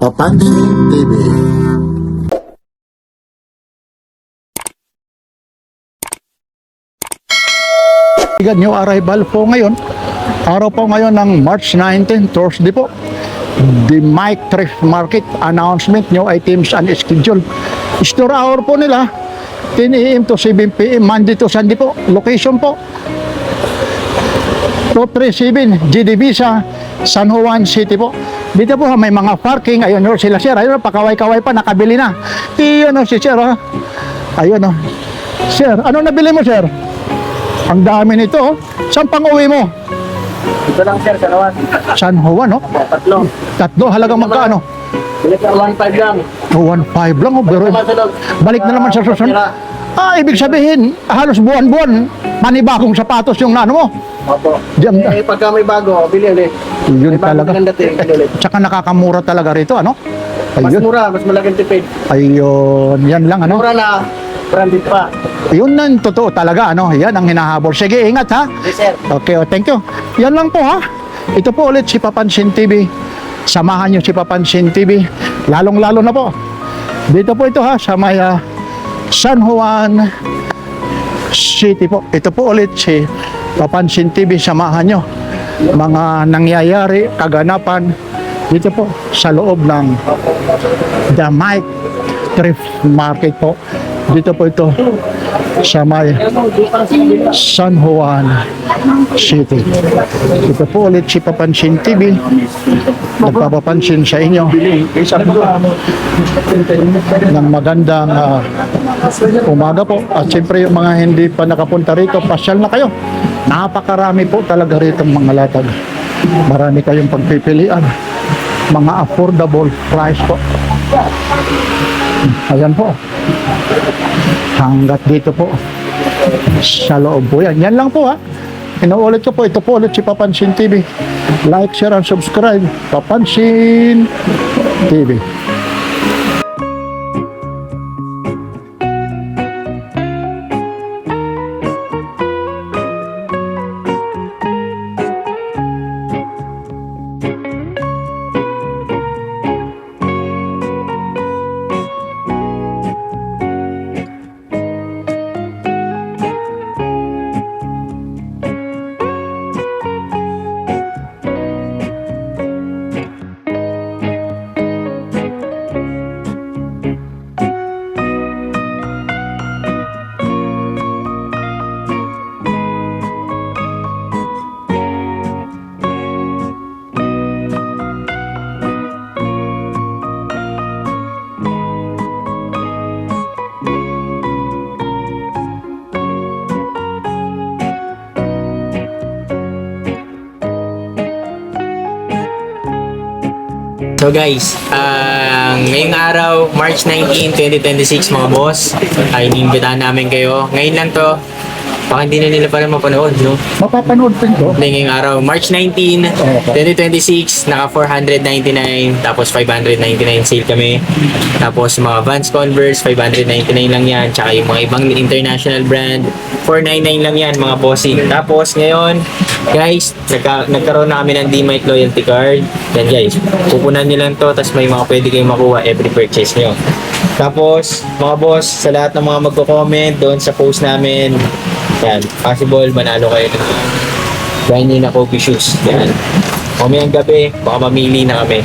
Papansin TV. New arrival po ngayon. Araw po ngayon ng March 19, Thursday po. The Mike Thrift Market announcement, new items and schedule. Store hour po nila 10 a.m. to 7 p.m. Monday to Sunday po. Location po 237 GDB sa San Juan City po. Dito po may mga parking. Ayun o sila sir. Ayun, pakaway-kaway pa, nakabili na. Iyon o si sir. Ayun o. Sir, ano nabili mo sir? Ang dami nito. Saan pang uwi mo? Ito lang sir, San Juan. San Juan, no? Tatlo. Tatlo, halagang magkano? Bilik na 1.5 lang. 1.5 lang, pero Masulog. balik na naman sa susunod. Ibig sabihin, halos buwan-buwan, panibagong sapatos yung ano mo. Opo. Diyan, Pagka may bago, bili ulit. yun May bago talaga. ng dating, bili ulit. Tsaka nakakamura talaga rito, ano? Mas Ayun, mura, mas malaking tipid. ayun, yan lang, ano? Mura na, branded pa. Yun na yung totoo talaga, ano? Yan ang hinahabol. Sige, ingat ha. Yes sir. Okay, thank you. Yan lang po ha. Ito po ulit si Papansin TV. Samahan nyo si Papansin TV. Lalong-lalo na po. Dito po ito ha, sa may San Juan City po. Ito po ulit si Papansin TV. Samahan nyo. Mga nangyayari, kaganapan. Dito po sa loob ng The Mike Thrift Market po. Dito po ito sa may San Juan City. Ito po ulit si Papansin TV. Nagpapapansin sa inyo ng magandang umaga po. At siyempre yung mga hindi pa nakapunta rito, pasyal na kayo. Napakarami po talaga rito mga latag. Marami kayong pagpipilian. Mga affordable price po. Ayan po. Hanggat dito po sa loob po yan. Yan lang po ha. Inuulit ko po. Ito po ulit si Papansin TV. Like, share, and subscribe. Papansin TV. So guys, ngayong araw, March 19, 2026 mga boss, ay inimbitahan namin kayo. Ngayon lang to, baka hindi na nila pala mapanood, no? Mapapanood pa ito. Hindi, ngayong araw, March 19, 2026, naka 499, tapos 599 sale kami. Tapos mga Vans Converse, 599 lang yan. Tsaka yung mga ibang international brand, 499 lang yan mga bossing. Tapos ngayon, guys, nagkaroon na kami ng D-Mike loyalty card. Yan guys, pupunan nyo lang to, tapos may mga pwede kayong makuha every purchase nyo. Tapos, mga boss, sa lahat ng mga magko-comment doon sa post namin, yan, possible manalo kayo ng brand new na Kobe shoes. Yan. Mamayang gabi, baka mamili na kami.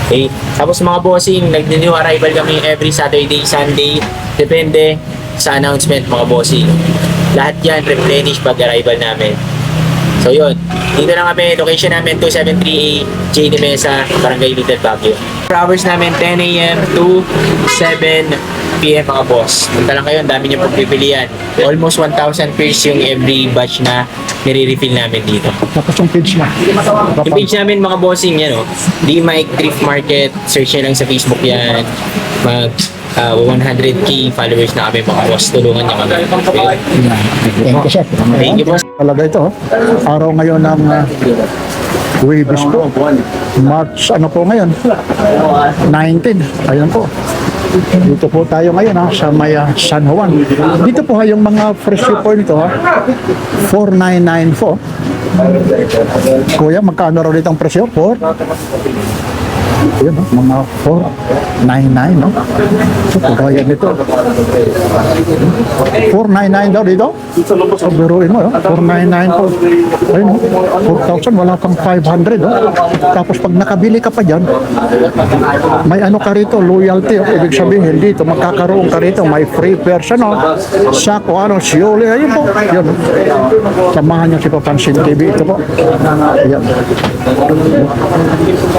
Okay? Tapos mga bossing, nag-new arrival kami every Saturday, Sunday. Depende sa announcement mga bossing. Lahat yan replenish pag arrival namin. So yun, dito na kami, location namin 273A JD Mesa, Barangay Little Baguio. Hours namin 10 a.m. to 7 p.m. mga boss. Punta lang kayo, ang dami niyo pagpipilian. Almost 1,000 pairs yung every batch na nire-refill namin dito. Tapos yung page na. Yung page namin mga bossing yan o, D-Mike Thrift Market, search nyo lang sa Facebook yan. Mag 100k followers na kami mga boss. Tulungan nyo kami. Thank you, sir. Thank you, boss. Talaga ito. Araw ngayon ng Webis po. March, ano po ngayon? 19. Ayan po. Dito po tayo ngayon ha, sa may San Juan. Dito po ha, yung mga presyo po nito ha. 4,994. Kuya, magkano raw dito ang presyo? 4? Ayan, no? Mga 499, no? So, kagaya nito. 499 daw dito? So, biruin mo, no? 499 po. Ayun, no? 4,000, wala kang 500, no? Tapos pag nakabili ka pa dyan, may ano ka rito, loyalty, oh. Ibig sabihin dito, magkakaroon ka rito, may free person, no? Sa kung ano, siyuli, ayun po. Yun, no? Samahan niyo si Papansin TV, ito po. Ayan.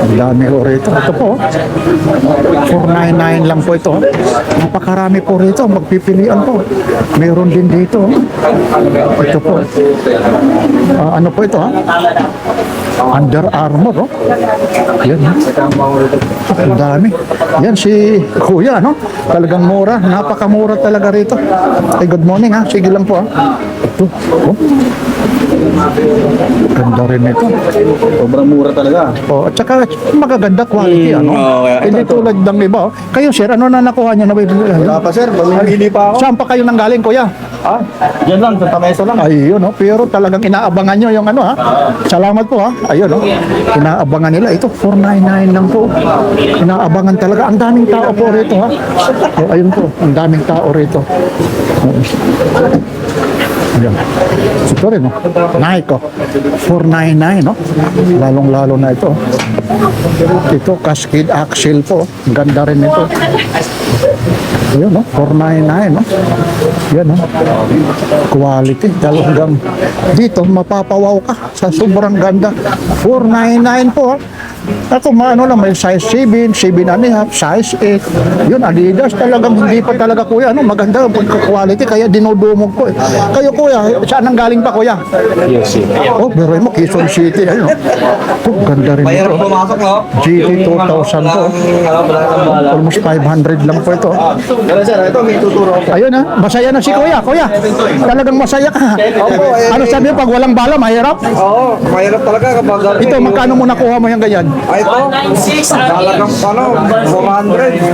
Ang dami ko rito. Ito po, 499 lang po ito. Napakarami po rito. Magpipilian po. Meron din dito. Ito po. Ano po ito, ha? Under Armour, oh. Yan, ha? Ang dami. Yan si Kuya, no? Talagang mura. Napakamura talaga rito. Hey, good morning, ha? Sige lang po, ha? Ito, oh. Ganda rin ito. Sobrang mura talaga. Oh, at saka magaganda quality, ano? Hindi tulad ng iba. Oh. Kayo, sir, ano na nakuha niyo na bibili? Wala pa sir, mamimili pa ako. Saan pa kayo nanggaling, kuya? Ah, dyan lang, sa Tamesa lang. Ayun, no? Pero talagang inaabangan nyo yung ano, ha? Salamat po, ha? Ayun, no? Inaabangan nila. Ito, 499 lang po. Inaabangan talaga. Ang daming tao po rito, ha? Oh, ayun po, ang daming tao rito. Ayan. Ito rin, no? Nike, oh. 499, no? Lalong-lalo na ito. Ito, Cascade Axle po. Ganda rin ito. Ayan, no? 499, no? Yan, no? Quality. Talagang dito, mapapawaw ka sa sobrang ganda. 499 po, ha? Ako, maano lang, may size 7, 7 and a half, size 8. Yun, Adidas, talagang hindi pa talaga, kuya, ano, maganda, quality, kaya dinudumog ko, eh. Kayo, kuya, saan ang galing pa, kuya? Oh, pero mo, Quezon City, ayun. Oh, ganda rin ito. pumasok, no? GT 2000 po. Almost 500 lang po ito. Pero sir, ito may tuturo ko. Ayun, ha, masaya na si kuya, kuya. Talagang masaya ka. Ano sabi mo, pag walang bala, mahirap? Oo, mahirap talaga kapag... Ito, magkano mo nakuha mo yung ganyan? Ay, ito, talagang ano,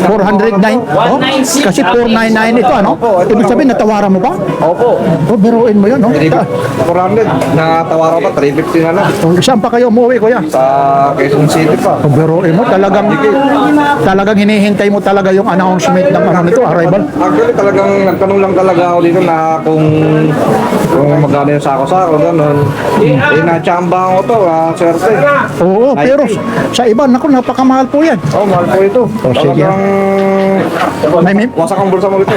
400. 409? Oh, kasi 499 ito, ano? Ibig sabihin, natawaran mo ba? Opo, Oh, biruin mo yun, no? 400. Nakatawaran pa, 350 na lang. Oh, saan pa kayo umuwi, kuya? Sa Quezon City pa. Oh, biruin mo, talagang hinihintay mo talaga yung announcement ng ano nito, arrival. Actually, talagang nagtanong lang talaga ako dito na kung magkano yung sako-sako, gano'n. Eh, na-chamba ko to, swerte. Oo, pero sa iba, naku, napakamahal po yan. Oh, mahal po ito. Oh, sige, ha. May Wasak ang bulsa mo ito.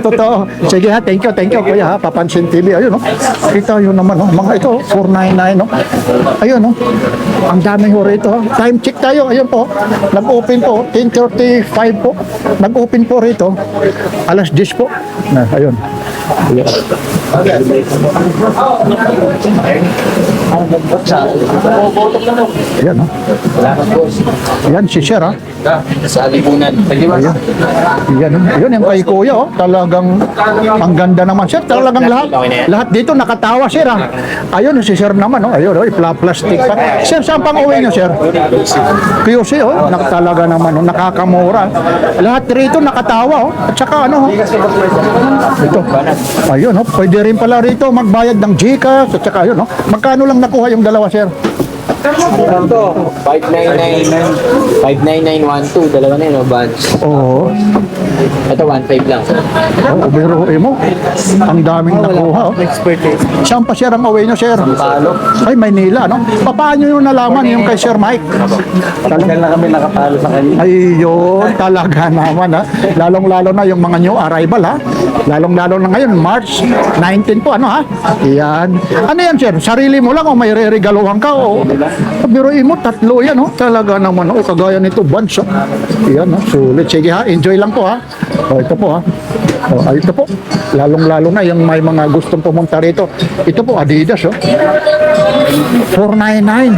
Totoo. Sige, ha, thank you, kuya, ha. Papansin TV, ayun, no? Kita yun naman, no? Mga ito, 499, no? Ayun, no? Ang dami ho rito, ha. Time check tayo, ayun po. Nag-open po, 10:35 po. Nag-open po rito. Alas 10 po. Na, ayun. Ayan, no? Ayan, si Sir, ha? Sa alipunan. Ayan. Yan, yun yung kay kuya, oh. Talagang ang ganda naman, sir. Talagang lahat dito nakatawa, sir, ha. Ayun, si sir naman, oh. Ayun, oh, plastic pa. Sir, saan pang uwi niyo, sir? QC, oh. Talaga naman, oh. Nakakamura. Lahat rito nakatawa, oh. At saka, ano, oh. Ito. Ayun, oh. Pwede rin pala rito magbayad ng GCash. At saka, ayun, oh. Magkano lang nakuha yung dalawa, sir? Ito, 59912, dalawa na yun, no, Vans. Oo. Ito, 1.5 lang. Oh, biruin mo. Ang daming nakuha, oh. Saan pa, sir, ang away nyo, sir? talo. Ay, Maynila, no? Paano nyo nalaman yung kay Sir Mike? Talagang na kami nakatalo sa kanya. Ayun, talaga naman, ha? Lalong-lalo na yung mga new arrival, ha? Lalong-lalo na ngayon, March 19 po, ano, ha? Yan. Ano yan, sir? Sarili mo lang o may re-regaluhan ka o... Biruin mo, tatlo yan, oh. Talaga naman, oh. Kagaya nito, Vans, oh. Yan, oh. Sulit. Sige, ha? Enjoy lang po, ha? O, ito po, ha? O, ay, ito po. Lalong-lalo na yung may mga gustong pumunta rito. Ito po, Adidas, oh. 499.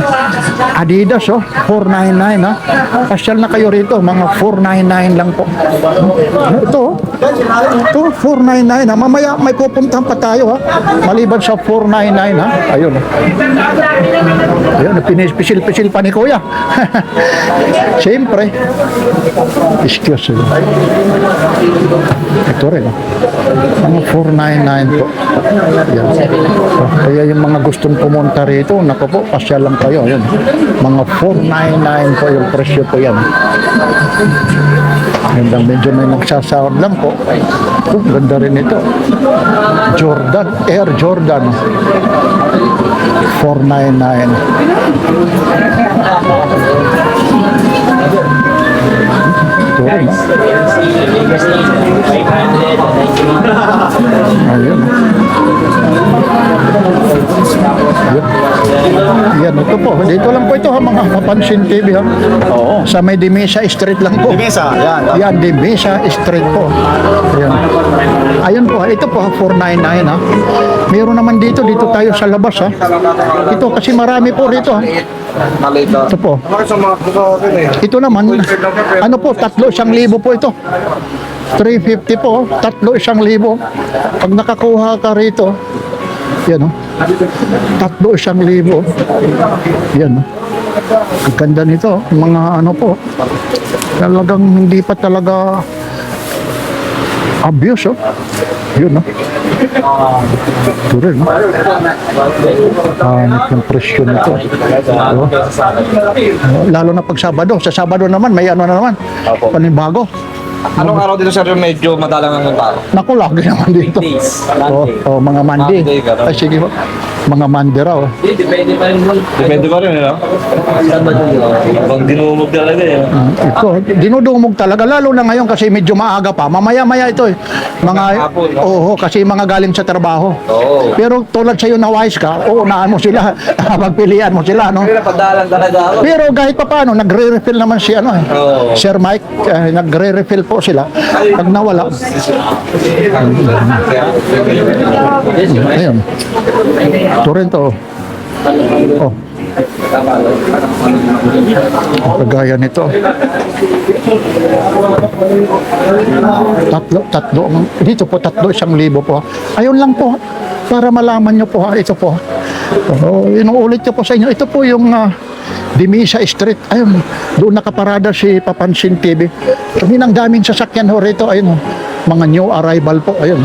Adidas, oh. 499, ha? Pasyal na kayo rito. Mga 499 lang po. Ito, oh. Ito, 499, ha? Mamaya may pupuntahan pa tayo, ha? Maliban sa 499, ha? Ayun, oh. Ayun, pinispisil-pisil pa ni Kuya. Siyempre. Excuse me. Ito rin, oh. Mga 499 po. Ayan. Oh, kaya yung mga gustong pumunta rin rito, naku po, pasya lang kayo. Ayun. Mga 499 po yung presyo po yan. Ganda, medyo may nagsasahod lang po. Ganda rin ito. Jordan, Air Jordan. 499. Ito rin, ayun. Yan, ito po. Dito lang po ito ha, mga Papansin TV ha. Oo. Sa may Dimesa Street lang po. Dimesa, yan. Yan, Dimesa Street po. Ayan. Ayun po, ito po, 499 ha. Meron naman dito tayo sa labas ha. Ito kasi marami po rito ha. Malita. Ito po. Bakit sa mga kusakin eh? Ito naman, ano po, 3,100 po ito. 350 po, 3,100. Pag nakakuha ka rito, yan o. 3,100. Yan o. Ang ganda nito, mga ano po. Talagang hindi pa talaga abuse oh. Yun oh. Ito rin oh. Hanip yung presyo nito. Oh. Lalo na pag Sabado. Sa Sabado naman, may ano na naman. Panibago. Anong araw dito sir yung medyo madalang ang tao? Naku, lagi naman dito. Oh, mga Monday. Monday, ganun. Ay, sige po. Mga Monday raw. Depende pa rin, no? Pag dinumog talaga yun. Ito, dinudumog talaga. Lalo na ngayon kasi medyo maaga pa. Mamaya-maya ito eh. Mga, Hapon, no? oo, kasi mga galing sa trabaho. Oo. Pero tulad sa'yo na wise ka, unahan mo sila. Pagpilian mo sila, no? Pero napadalang talaga ako. Pero kahit pa paano, nagre-refill naman si ano eh. Oo. Sir Mike, nagre-refill po sila. Pag nawala, ayun. Ito rin to. Oh. Kagaya nito. Tatlo. Dito po, 3,100 po. Ayun lang po. Para malaman nyo po ha. Ito po. Oh, inuulit ko po sa inyo. Ito po yung Dimesa Street. Ayun. Doon nakaparada si Papansin TV. Ang daming sasakyan ho rito. Ayun. Mga new arrival po. Ayun.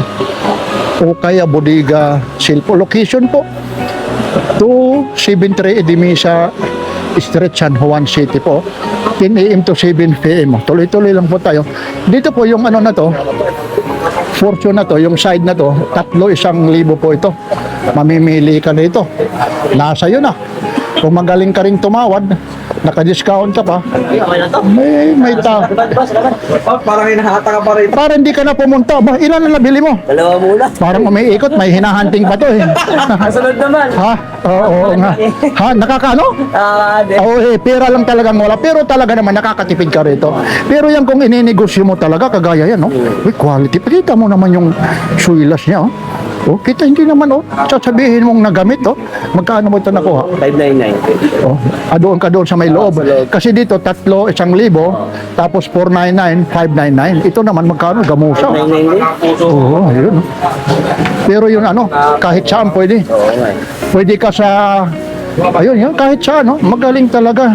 O kaya Bodega Silpo. Location po 273 Dimesa Street, San Juan City po. 10 AM to 7 PM. Tuloy-tuloy lang po tayo. Dito po yung ano na to, Fortune na to, yung side na to, 3,100 po ito. Mamimili ka na ito. Nasa yun na. Kung magaling ka rin tumawad, naka-discount ka pa, may Parang hinahata ka pa rin. para hindi ka na pumunta. Ba, ilan ang nabili mo? Dalawa muna. Parang umiikot, may hinahunting pa to eh. Kasunod naman. Ha? Oo nga. Ha? Nakakaano? Oo pera lang talagang wala. Pero talaga naman nakakatipid ka rito. Pero yan kung ininegosyo mo talaga, kagaya yan, no? Uy, quality. Pakita mo naman yung suilas niya, oh. Oh, kita hindi naman, oh. Sasabihin mong nagamit, oh. Magkano mo ito nakuha? 599. Oh, doon ka doon sa may loob. Kasi dito, 3,100, tapos 499, 599. Ito naman, magkano? Gamusa. 999. Oo, ayun. Oh. Pero yun ano, kahit saan pwede. Oo nga. Pwede ka sa, ayun yan, kahit saan, no? Magaling talaga.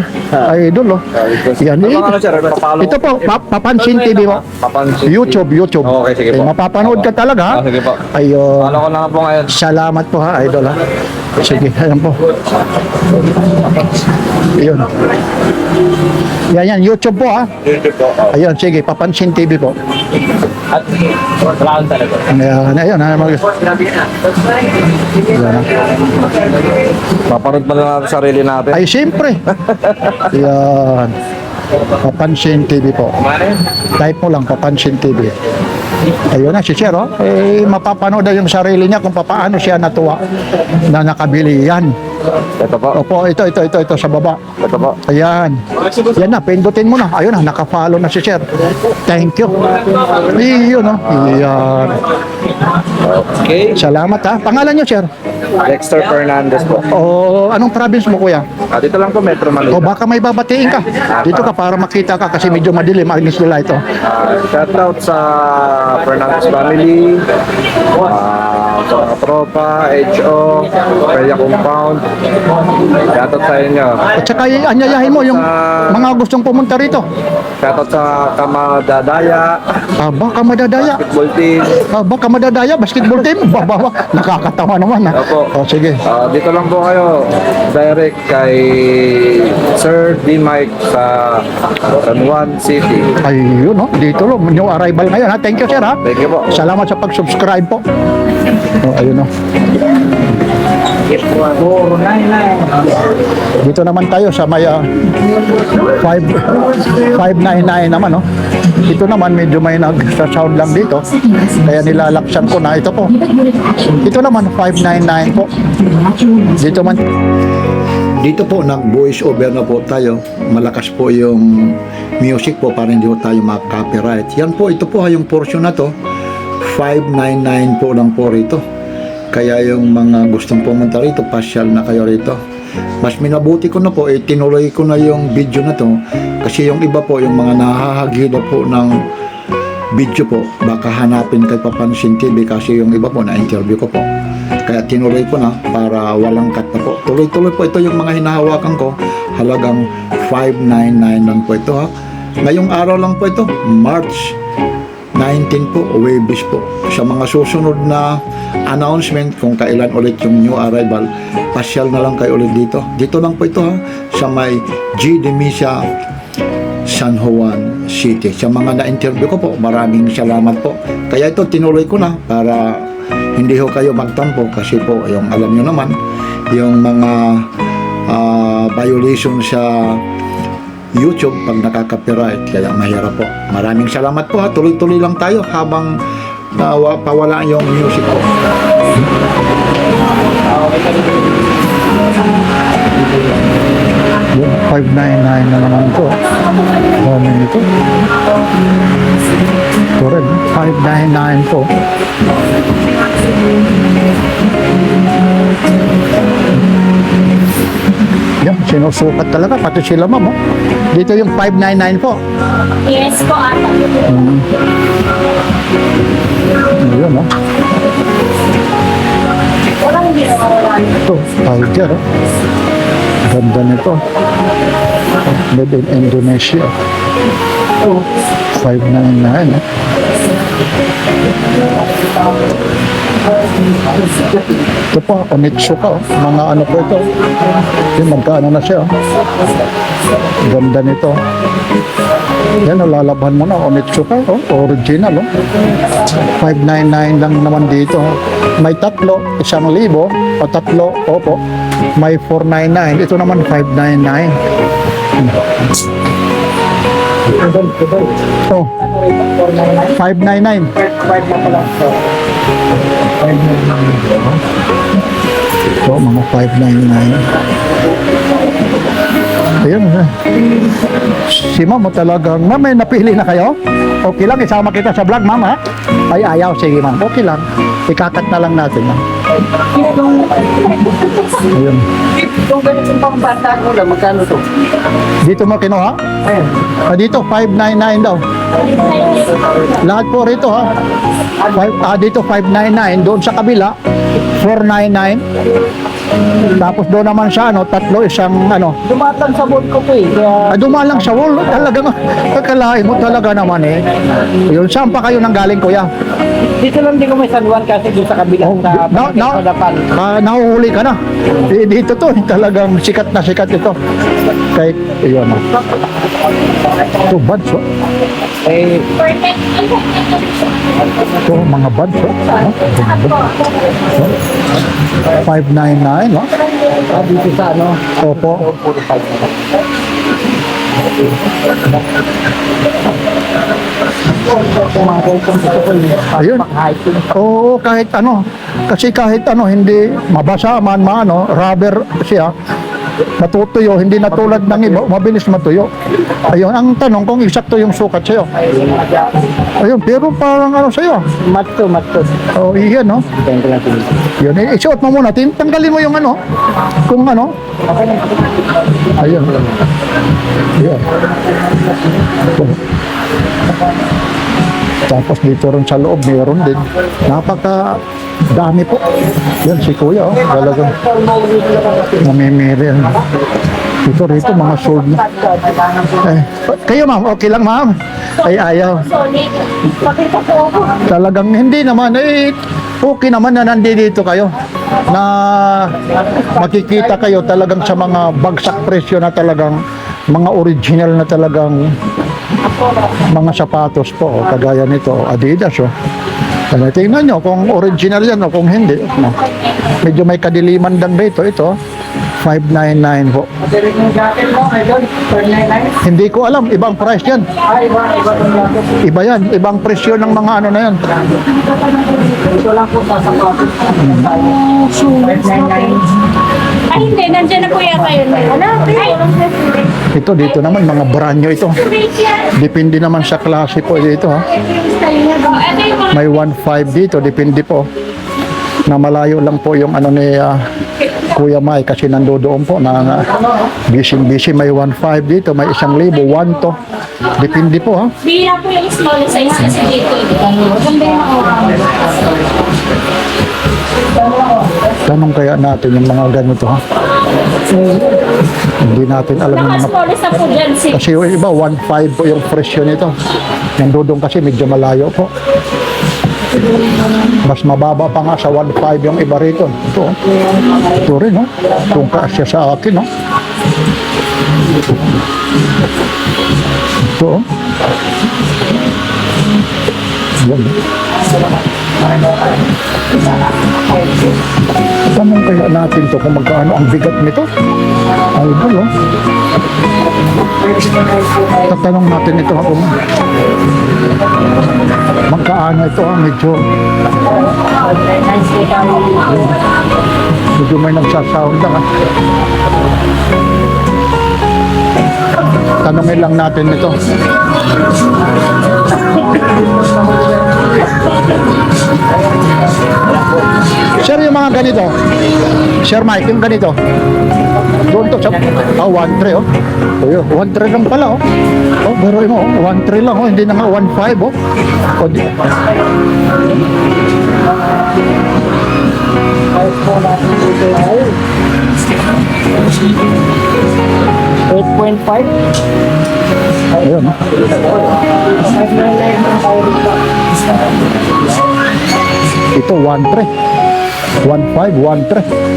Idol, oh. Yan, Ano sir, papalo. ito po, Papansin TV mo. Papansin. YouTube. Okay, sige po. Mapapanood ka talaga, ha? Sige po. Ayun. Follow ko na nga po ngayon. Salamat po ha, idol ha. Sige, ayan po. Ayun. Yan, YouTube po ha. YouTube po. Ayun, sige, Papansin TV po. At wala kang talaga. Ayun ha. Paparod pa na natin sarili natin. Ay, siyempre. Yan. Papansin TV po. Type mo lang, Papansin TV. Ayun na, si Sir, oh. Mapapanood na yung sarili niya kung paano siya natuwa na nakabili yan. Ito po. Opo, ito sa baba. Ito po. Ayan. Yan na, pindutin mo na. Ayun na, nakafollow na si Sir. Thank you. Iyon, no? Ayan. Okay. Salamat, ha. Pangalan niyo, Sir? Dexter Fernandez po. O, anong province mo, kuya? Dito lang po, Metro O, Manila. baka may babatiin ka. Dito ka para makita ka kasi medyo madilim. Agnes nila ito. Shout out sa Fernandez family. sa mga tropa, HO, Kaya Compound. Shoutout sa inyo. At saka anyayahin mo yung mga gustong pumunta rito. Shoutout sa Kamadadaya, Baka madadaya. Basketball Team. Baka madadaya, basketball team. Baba, nakakatawa naman ha. Opo. Sige. Dito lang po kayo, direct kay Sir D. Mike sa San Juan City. Ayun, no? Dito lo, new arrival ngayon ha. Thank you, sir ha. Thank you po. Salamat sa pag-subscribe po. Ayun, no. Dito naman tayo sa may 599 naman, no. Ito naman medyo may nag-sound lang dito. Kaya nilalaksan ko na ito po. Ito naman 599 po. Dito po nag-voice over na po tayo. Malakas po yung music po para hindi po tayo mag-copyright. Yan po, ito po yung portion na to. 599 po lang po rito. Kaya yung mga gustong pumunta rito, pasyal na kayo rito. Mas minabuti ko na po, tinuloy ko na yung video na to. Kasi yung iba po, yung mga nahahagila po ng video po, baka hanapin kay Papansin TV kasi yung iba po na-interview ko po. Kaya tinuloy ko na para walang cut na po. Tuloy-tuloy po ito yung mga hinahawakan ko. Halagang 599 lang po ito ha. Ngayong araw lang po ito, March 19 po, Webis po. Sa mga susunod na announcement kung kailan ulit yung new arrival, pasyal na lang kayo ulit dito. Dito lang po ito ha, sa may G. de Misa, San Juan City. Sa mga na-interview ko po, maraming salamat po. Kaya ito, tinuloy ko na para hindi ho kayo magtampo kasi po, yung alam nyo naman, yung mga violation sa YouTube pag nakaka-copyright, kaya mahirap po. Maraming salamat po ha. Tuloy-tuloy lang tayo habang pawala yung music po. Yung 599 na naman po. Ano ito? Ito rin, 599 po. Yan, sinusukat talaga, pati sila ma'am. Oh. Dito yung 599 po. Yes po, ata. Ayun, oh. Walang hindi na mawala. Ito, tiger. Oh. Ganda nito. Made in Indonesia. 599. Oh. Ito po, Onitsuka. Oh. Mga ano po ito. Yung magkaano na siya. Oh. Ganda nito. Yan, lalabhan mo na. Onitsuka. Oh. Original. Oh. 599 lang naman dito. Oh. May tatlo, 1,000. O tatlo, opo. May 499. Ito naman 599. Oh. 599. Ito, mga 599. Ayun. Si ma'am mo talagang, ma'am, may napili na kayo? Okay lang, isama kita sa vlog, ma'am, ha? Ay, ayaw. Sige, ma'am. Okay lang. Ikakat na lang natin, ma'am. Ayun. Kung ganitong pang bata ko lang, magkano to? Dito mo kinuha? Ayun. Dito, 599 daw. Lahat po rito, ha? Dito, 599. Doon sa kabila, 499. Tapos doon naman sa tatlo, isang Dumatang sa board ko po eh. Kaya dumalang sa wall. Talagang, kakalain mo talaga naman eh. Yun, saan pa kayo nang galing, kuya? dito lang din ko may San Juan kasi doon sa kabila sa Padapan. Nahuhuli ka na. Dito to, talagang sikat na sikat ito. Kahit, yun na. Ito, buds, oh. Eh, Ito, mga buds, oh. 599, oh. dito sa Opo. puro 5. Mga ganitong gusto ko Ayun. pang-hiking. Oo, kahit kasi kahit hindi mabasa man rubber siya, matutuyo, hindi na tulad ng iba, mabilis matuyo. Ayun, ang tanong kung eksakto yung sukat sa'yo. Ayun, pero parang sa'yo. Matto. Oh, iyan, no? Ganito lang din. Yun, isuot mo muna, tanggalin mo yung kung ayun. Ayun. Tapos dito rin sa loob, meron din. Dami po. Yan si Kuya, oh. Talagang namimili. Ito rito, mga sold na. Kayo ma'am, okay lang ma'am? Ay, ayaw. Talagang hindi naman, okay naman na nandito kayo. Na makikita kayo talagang sa mga bagsak presyo na talagang mga original na talagang mga sapatos po, kagaya nito, Adidas, oh. Kaya tingnan nyo kung original yan o kung hindi. No. Medyo may kadiliman lang dito. Ito, 599 po. Hindi ko alam, ibang price yan. Iba yan, ibang presyo ng mga ano na yan. Ito lang po sa sapatos. 599. Ay, hindi. Nandiyan na po yata yun. Ay, Ito, dito naman, mga brand new ito. Depende naman sa klase po dito. Ha. May 1.5 dito, depende po. Na malayo lang po yung ano ni Kuya Mai kasi nandoon po na busy may 1.5 dito, may 1,000, 1 to. Depende po ha. bihira po yung small size kasi dito. Maganda yung Tanong kaya natin yung mga ganito ha. Hindi natin alam yung mga Naka-small na po dyan. kasi yung iba 1.5 po yung presyo nito. Nandoon kasi medyo malayo po. Mas mababa pa nga sa 1.5 yung iba rito. Ito rin, no? Kung kasya sa akin, no? Ito, oh. Yan, no? Tanong kaya natin to kung magkano ang bigat nito? Ay, oh. Tatanong natin ito kung magkaano ito medyo may nagsasound lang tanongin lang natin ito. Sir, yung mga ganito Sir Mike, yung ganito doon to sa 1.3 oh. 1.3 lang pala oh. Oh, pero mo 1.3 lang oh, hindi na nga 1.5 oh. O di. 8.5. Ayun. Ito 1.3. 1.5, 1.3.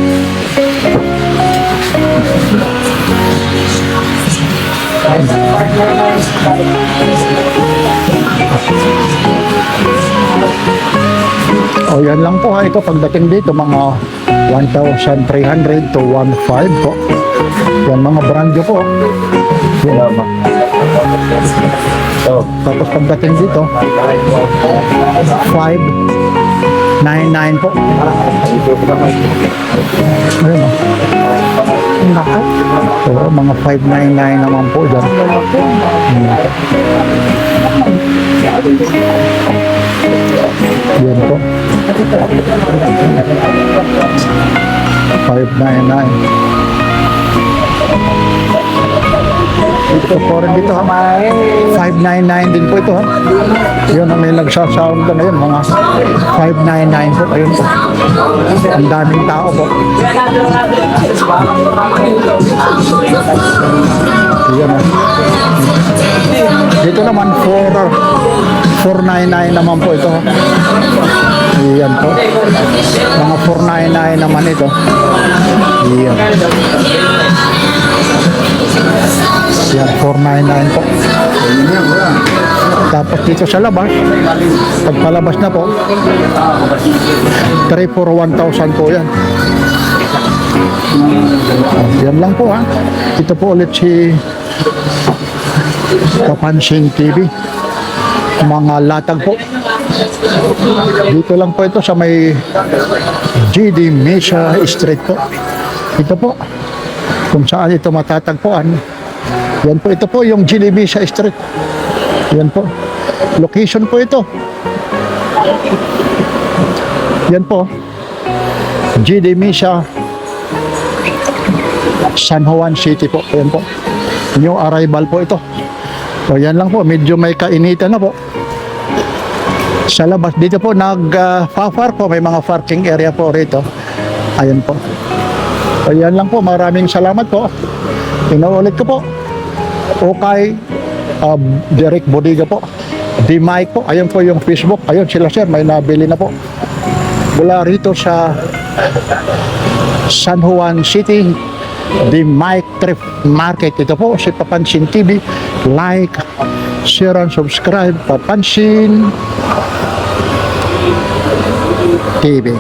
O yan lang po ha, ito pagdating dito mga 1,300 to 1.5 po. Yan mga brand nyo po. Yan. Tapos pagdating dito 599 po. Ayun o. Naka. So, mga 599 naman po dyan. Yan po. 599. Ito po rin dito ha. 599 din po ito ha. Yun ang may nagsasound na yun. Mga 599 po. Ayun po. Ang daming tao po. Yan ha. Dito naman 499 naman po ito ha. Yan po. Mga 499 naman ito. Yan. Yan, 499 po. Tapos dito sa labas, pagpalabas na po, 3 for 1,000 po yan. Yan lang po ha. Ito po ulit si Kapansin TV. Mga latag po. Dito lang po ito sa may GD Mesa Street po. Ito po. Kung saan ito matatagpuan. Yan po, ito po yung GD Mesa Street. Yan po. Location po ito. Yan po. GD Mesa San Juan City po. Yan po. New arrival po ito. So yan lang po. Medyo may kainitan na po. Sa labas, dito po nag-far po, may mga parking area po rito. Ayun po. Ayan lang po, maraming salamat po. Pinaulit ko po. Okay, Derek Bodiga po. The Mike po, ayun po yung Facebook. Ayun sila sir, may nabili na po. Mula rito sa San Juan City, The Mike Trip Market. Ito po si Papansin TV. Like, share and subscribe. Papansin TV.